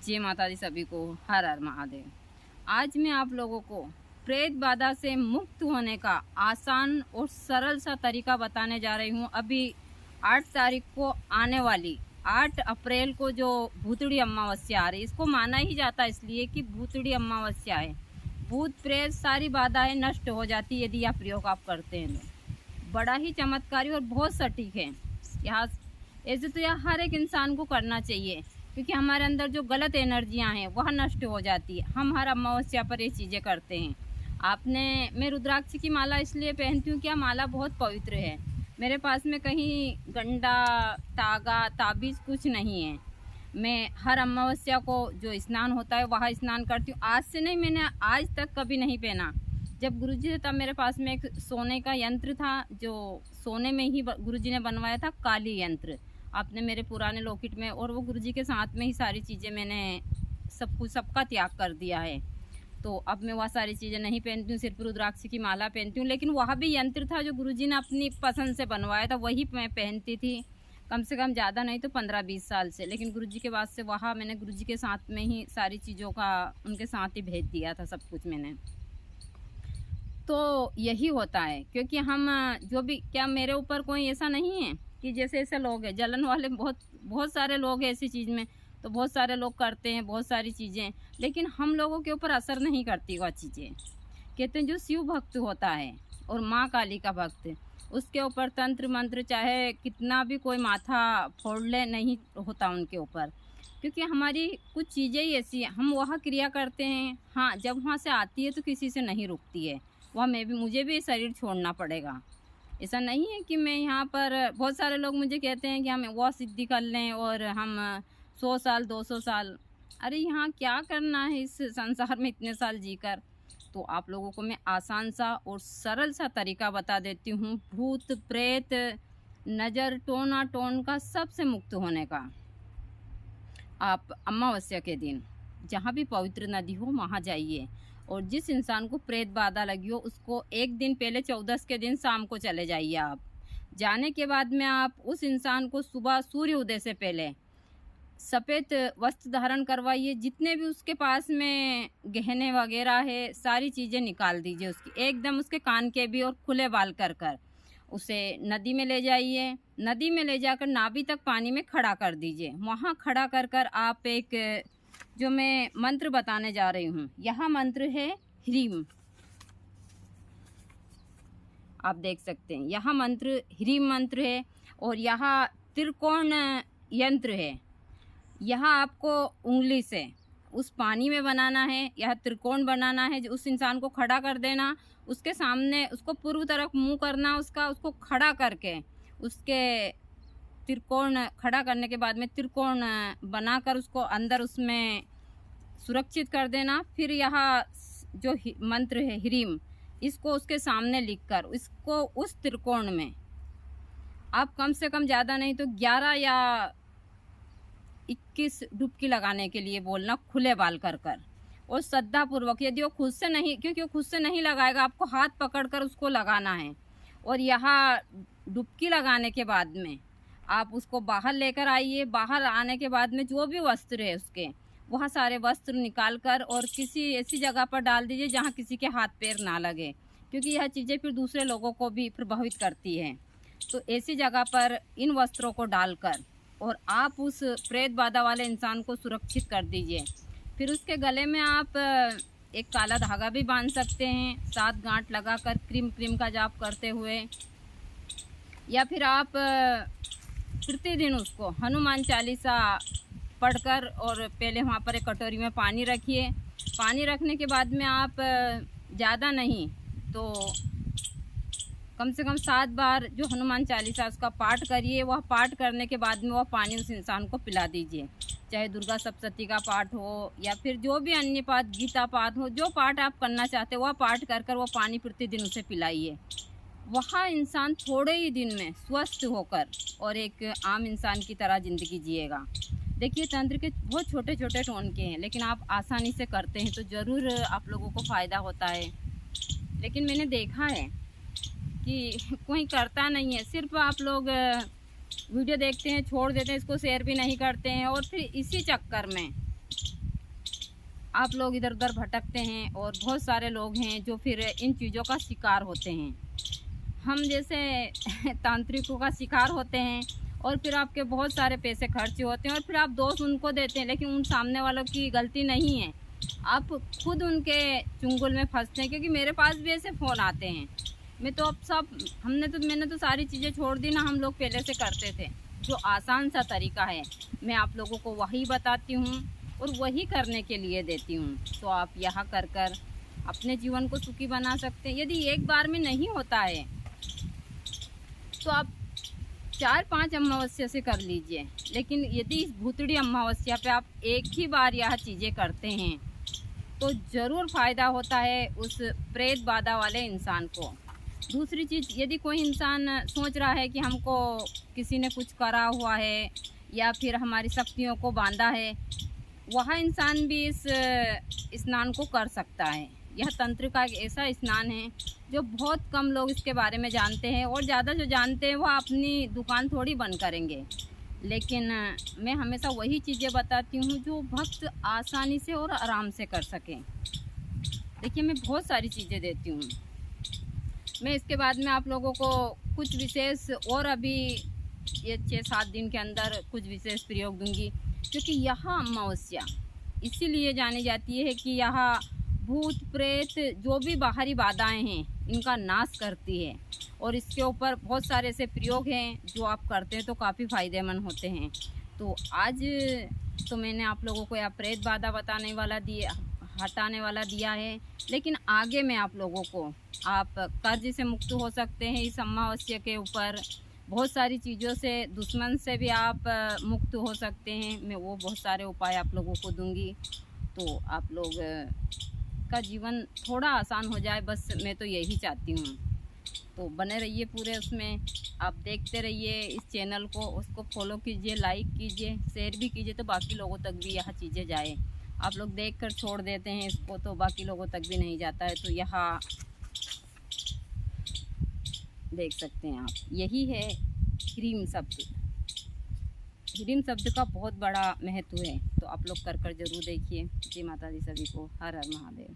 जय माता दी सभी को, हर हर महादेव। आज मैं आप लोगों को प्रेत बाधा से मुक्त होने का आसान और सरल सा तरीका बताने जा रही हूँ। अभी 8 तारीख को आने वाली 8 अप्रैल को जो भूतड़ी अमावस्या आ रही है, इसको माना ही जाता है इसलिए कि भूतड़ी अमावस्या है। भूत प्रेत सारी बाधाएं नष्ट हो जाती है यदि यह प्रयोग आप करते हैं तो। बड़ा ही चमत्कारी और बहुत सटीक है। यहाँ ऐसे तो यह हर एक इंसान को करना चाहिए, क्योंकि हमारे अंदर जो गलत एनर्जियां हैं वह नष्ट हो जाती है। हम हर अमावस्या पर ये चीज़ें करते हैं। मैं रुद्राक्ष की माला इसलिए पहनती हूँ कि यह माला बहुत पवित्र है। मेरे पास में कहीं गंडा, तागा, ताबीज़ कुछ नहीं है। मैं हर अमावस्या को जो स्नान होता है वहाँ स्नान करती हूँ। आज से नहीं, मैंने आज तक कभी नहीं पहना। जब गुरुजी थे तब मेरे पास में एक सोने का यंत्र था, जो सोने में ही गुरुजी ने बनवाया था, काली यंत्र। आपने मेरे पुराने लॉकेट में, और वो गुरुजी के साथ में ही सारी चीज़ें मैंने सब कुछ सबका त्याग कर दिया है। तो अब मैं वह सारी चीज़ें नहीं पहनती हूँ, सिर्फ रुद्राक्ष की माला पहनती हूँ। लेकिन वह भी यंत्र था जो गुरुजी ने अपनी पसंद से बनवाया था, वही मैं पहनती थी। कम से कम ज़्यादा नहीं तो 15-20 साल से। लेकिन गुरुजी के बाद से वहाँ मैंने गुरुजी के साथ में ही सारी चीज़ों का उनके साथ ही भेज दिया था, सब कुछ मैंने। तो यही होता है, क्योंकि हम जो भी, क्या मेरे ऊपर कोई ऐसा नहीं है कि जैसे ऐसे लोग हैं जलन वाले, बहुत सारे लोग हैं ऐसी चीज़ में। तो बहुत सारे लोग करते हैं बहुत सारी चीज़ें, लेकिन हम लोगों के ऊपर असर नहीं करती वह चीज़ें। कहते हैं जो शिव भक्त होता है और माँ काली का भक्त, उसके ऊपर तंत्र मंत्र चाहे कितना भी कोई माथा फोड़ ले, नहीं होता उनके ऊपर। क्योंकि हमारी कुछ चीज़ें ही ऐसी हैं, हम वह क्रिया करते हैं। हाँ, जब वहाँ से आती है तो किसी से नहीं रुकती है वह। मुझे भी शरीर छोड़ना पड़ेगा। ऐसा नहीं है कि मैं यहाँ पर, बहुत सारे लोग मुझे कहते हैं कि हम वो सिद्धि कर लें और हम 100 साल 200 साल, अरे यहाँ क्या करना है इस संसार में इतने साल जीकर। तो आप लोगों को मैं आसान सा और सरल सा तरीका बता देती हूँ भूत प्रेत नज़र टोना टोन का सबसे मुक्त होने का। आप अमावस्या के दिन जहाँ भी पवित्र नदी हो वहाँ जाइए, और जिस इंसान को प्रेत बाधा लगी हो उसको एक दिन पहले 14 के दिन शाम को चले जाइए। आप जाने के बाद में आप उस इंसान को सुबह सूर्य उदय से पहले सफ़ेद वस्त्र धारण करवाइए। जितने भी उसके पास में गहने वगैरह है सारी चीज़ें निकाल दीजिए उसकी, एकदम उसके कान के भी, और खुले बाल कर उसे नदी में ले जाइए। नदी में ले जाकर नाभि तक पानी में खड़ा कर दीजिए। वहाँ खड़ा कर आप एक, जो मैं मंत्र बताने जा रही हूँ, यह मंत्र है ह्रीम। आप देख सकते हैं यह मंत्र ह्रीम मंत्र है, और यह त्रिकोण यंत्र है। यह आपको उंगली से उस पानी में बनाना है, यह त्रिकोण बनाना है। उस इंसान को खड़ा कर देना, उसके सामने उसको पूर्व तरफ मुंह करना उसको खड़ा करके, उसके त्रिकोण खड़ा करने के बाद में त्रिकोण बनाकर उसको अंदर उसमें सुरक्षित कर देना। फिर यह जो मंत्र है ह्रीम, इसको उसके सामने लिखकर इसको उस त्रिकोण में आप कम से कम ज़्यादा नहीं तो 11 या 21 डुबकी लगाने के लिए बोलना, खुले बाल कर और श्रद्धापूर्वक। यदि वो खुद से नहीं, क्योंकि वो खुद से नहीं लगाएगा, आपको हाथ पकड़कर उसको लगाना है। और यहाँ डुबकी लगाने के बाद में आप उसको बाहर लेकर आइए। बाहर आने के बाद में जो भी वस्त्र है उसके, वह सारे वस्त्र निकाल कर और किसी ऐसी जगह पर डाल दीजिए जहाँ किसी के हाथ पैर ना लगे, क्योंकि यह चीज़ें फिर दूसरे लोगों को भी प्रभावित करती हैं। तो ऐसी जगह पर इन वस्त्रों को डालकर और आप उस प्रेत बाधा वाले इंसान को सुरक्षित कर दीजिए। फिर उसके गले में आप एक काला धागा भी बांध सकते हैं, 7 गांठ लगाकर क्रीम का जाप करते हुए। या फिर आप प्रतिदिन उसको हनुमान चालीसा पढ़कर, और पहले वहाँ पर एक कटोरी में पानी रखिए। पानी रखने के बाद में आप ज़्यादा नहीं तो कम से कम 7 बार जो हनुमान चालीसा उसका पाठ करिए। वह पाठ करने के बाद में वह पानी उस इंसान को पिला दीजिए। चाहे दुर्गा सप्तशती का पाठ हो या फिर जो भी अन्य पाठ, गीता पाठ हो, जो पाठ आप करना चाहते हो वह पाठ कर वो पानी प्रतिदिन उसे पिलाइए। वह इंसान थोड़े ही दिन में स्वस्थ होकर और एक आम इंसान की तरह ज़िंदगी जिएगा। देखिए, तंत्र के बहुत छोटे छोटे टोन के हैं, लेकिन आप आसानी से करते हैं तो ज़रूर आप लोगों को फ़ायदा होता है। लेकिन मैंने देखा है कि कोई करता नहीं है, सिर्फ आप लोग वीडियो देखते हैं, छोड़ देते हैं, इसको शेयर भी नहीं करते हैं, और फिर इसी चक्कर में आप लोग इधर उधर भटकते हैं और बहुत सारे लोग हैं जो फिर इन चीज़ों का शिकार होते हैं। हम जैसे तांत्रिकों का शिकार होते हैं और फिर आपके बहुत सारे पैसे खर्च होते हैं और फिर आप दोष उनको देते हैं, लेकिन उन सामने वालों की गलती नहीं है, आप खुद उनके चुंगल में फंसते हैं। क्योंकि मेरे पास भी ऐसे फ़ोन आते हैं। मैंने तो सारी चीज़ें छोड़ दी ना, हम लोग पहले से करते थे। जो आसान सा तरीका है मैं आप लोगों को वही बताती हूँ और वही करने के लिए देती हूँ। तो आप यहाँ कर अपने जीवन को सुखी बना सकते हैं। यदि एक बार में नहीं होता है तो आप 4-5 अमावस्या से कर लीजिए, लेकिन यदि इस भूतड़ी अमावस्या पे आप एक ही बार यह चीज़ें करते हैं तो ज़रूर फ़ायदा होता है उस प्रेत बाधा वाले इंसान को। दूसरी चीज़, यदि कोई इंसान सोच रहा है कि हमको किसी ने कुछ करा हुआ है या फिर हमारी शक्तियों को बांधा है, वह इंसान भी इस स्नान को कर सकता है। यह तंत्र का एक ऐसा स्नान है जो बहुत कम लोग इसके बारे में जानते हैं, और ज़्यादा जो जानते हैं वह अपनी दुकान थोड़ी बंद करेंगे। लेकिन मैं हमेशा वही चीज़ें बताती हूँ जो भक्त आसानी से और आराम से कर सकें। देखिए, मैं बहुत सारी चीज़ें देती हूँ। मैं इसके बाद में आप लोगों को कुछ विशेष और अभी ये 6-7 दिन के अंदर कुछ विशेष प्रयोग दूंगी, क्योंकि यह अमावस्या इसीलिए जानी जाती है कि यह भूत प्रेत जो भी बाहरी बाधाएं हैं इनका नाश करती है। और इसके ऊपर बहुत सारे ऐसे प्रयोग हैं जो आप करते हैं तो काफ़ी फ़ायदेमंद होते हैं। तो आज तो मैंने आप लोगों को यह प्रेत बाधा हटाने वाला दिया है, लेकिन आगे मैं आप लोगों को आप कर्ज से मुक्त हो सकते हैं इस अमावस्या के ऊपर। बहुत सारी चीज़ों से, दुश्मन से भी आप मुक्त हो सकते हैं। मैं वो बहुत सारे उपाय आप लोगों को दूंगी, तो आप लोग का जीवन थोड़ा आसान हो जाए, बस मैं तो यही चाहती हूँ। तो बने रहिए पूरे उसमें, आप देखते रहिए इस चैनल को, उसको फॉलो कीजिए, लाइक कीजिए, शेयर भी कीजिए, तो बाकी लोगों तक भी यह चीज़ें जाए। आप लोग देखकर छोड़ देते हैं इसको तो बाकी लोगों तक भी नहीं जाता है। तो यहाँ देख सकते हैं आप, यही है ह्रीम शब्द। ह्रीम शब्द का बहुत बड़ा महत्व है, तो आप लोग कर ज़रूर देखिए। जय माता दी सभी को। हर हर महादेव।